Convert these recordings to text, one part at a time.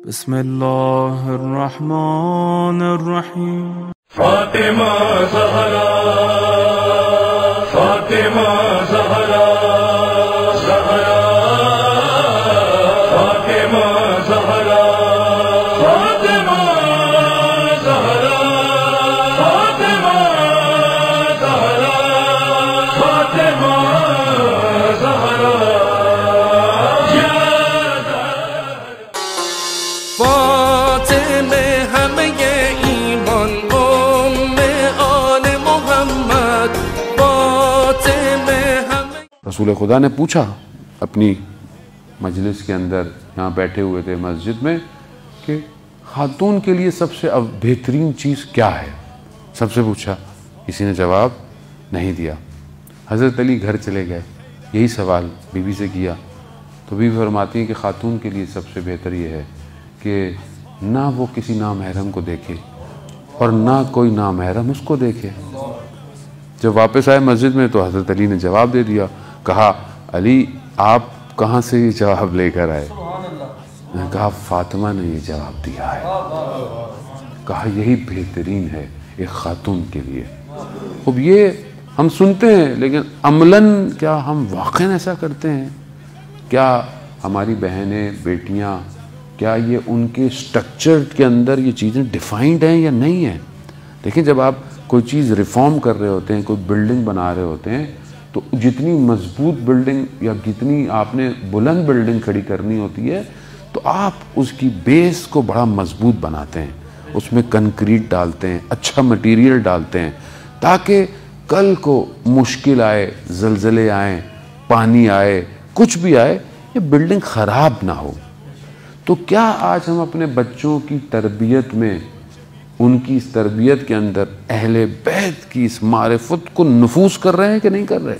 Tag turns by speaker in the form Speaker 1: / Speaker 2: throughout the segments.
Speaker 1: بسم الله الرحمن الرحیم.
Speaker 2: فاطمہ زہرا، فاطمہ زہرا، زہرا فاطمہ زہرا، فاطمہ زہرا، فاطمہ زہرا، فاطمہ زہرا.
Speaker 1: فاطمہ ہم یہ ایمان آل محمد، فاطمہ ہم.
Speaker 3: رسول خدا نے پوچھا اپنی مجلس کے اندر، یہاں بیٹھے ہوئے تھے مسجد میں، کہ خاتون کے لیے سب سے بہترین چیز کیا ہے؟ سب سے پوچھا، کسی نے جواب نہیں دیا. حضرت علی گھر چلے گئے، یہی سوال بی بی سے کیا تو بی بی فرماتی ہیں کہ خاتون کے لیے سب سے بہتر یہ ہے کہ نہ وہ کسی نامحرم کو دیکھے اور نہ کوئی نامحرم اس کو دیکھے. جب واپس آئے مسجد میں تو حضرت علی نے جواب دے دیا. کہا، علی آپ کہاں سے یہ جواب لے کر آئے؟ میں نے کہا، فاطمہ نے یہ جواب دیا ہے. کہا یہی بہترین ہے ایک خاتون کے لیے. اب یہ ہم سنتے ہیں لیکن عملاً کیا ہم واقعاً ایسا کرتے ہیں؟ کیا ہماری بہنیں، بیٹیاں، کیا یہ ان کے سٹرکچر کے اندر یہ چیزیں ڈیفائنڈ ہیں یا نہیں ہیں؟ دیکھیں، جب آپ کوئی چیز ریفارم کر رہے ہوتے ہیں، کوئی بلڈنگ بنا رہے ہوتے ہیں، تو جتنی مضبوط بلڈنگ یا جتنی آپ نے بلند بلڈنگ کھڑی کرنی ہوتی ہے تو آپ اس کی بیس کو بڑا مضبوط بناتے ہیں، اس میں کنکریٹ ڈالتے ہیں، اچھا مٹیریل ڈالتے ہیں، تاکہ کل کو مشکل آئے، زلزلے آئیں، پانی آئے، کچھ بھی آئے، یہ بلڈنگ خراب نہ ہو. تو کیا آج ہم اپنے بچوں کی تربیت میں، ان کی اس تربیت کے اندر اہل بیت کی اس معرفت کو نفوذ کر رہے ہیں کہ نہیں کر رہے؟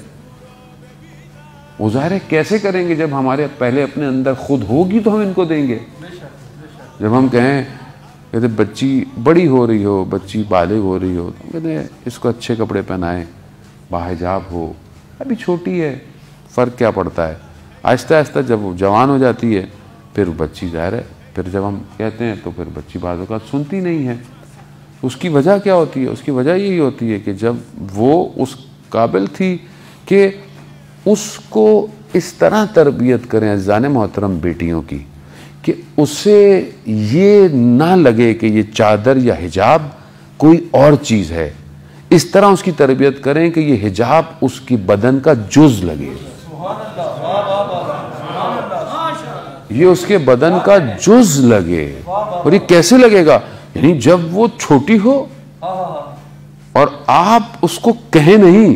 Speaker 3: وہ ظاہر ہے کیسے کریں گے؟ جب ہمارے پہلے اپنے اندر خود ہوگی تو ہم ان کو دیں گے. جب ہم کہیں کہ بچی بڑی ہو رہی ہو، بچی بالغ ہو رہی ہو، تو کہتے ہیں اس کو اچھے کپڑے پہنائیں، باحجاب ہو، ابھی چھوٹی ہے، فرق کیا پڑتا ہے؟ آہستہ آہستہ جب وہ جوان ہو جاتی ہے پھر بچی ظاہر ہے، پھر جب ہم کہتے ہیں تو پھر بچی بعض اوقات سنتی نہیں ہے. اس کی وجہ کیا ہوتی ہے؟ اس کی وجہ یہی ہوتی ہے کہ جب وہ اس قابل تھی کہ اس کو اس طرح تربیت کریں عزیزان محترم بیٹیوں کی کہ اسے یہ نہ لگے کہ یہ چادر یا حجاب کوئی اور چیز ہے. اس طرح اس کی تربیت کریں کہ یہ حجاب اس کی بدن کا جز لگے، یہ اس کے بدن کا جز لگے. اور یہ کیسے لگے گا؟ یعنی جب وہ چھوٹی ہو اور آپ اس کو کہیں نہیں،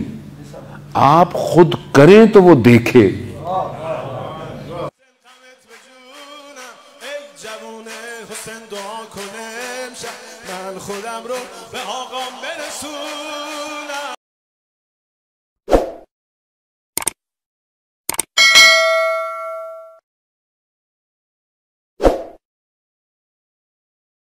Speaker 3: آپ خود کریں تو وہ دیکھے.
Speaker 4: من خودم رو به آقام برسونم.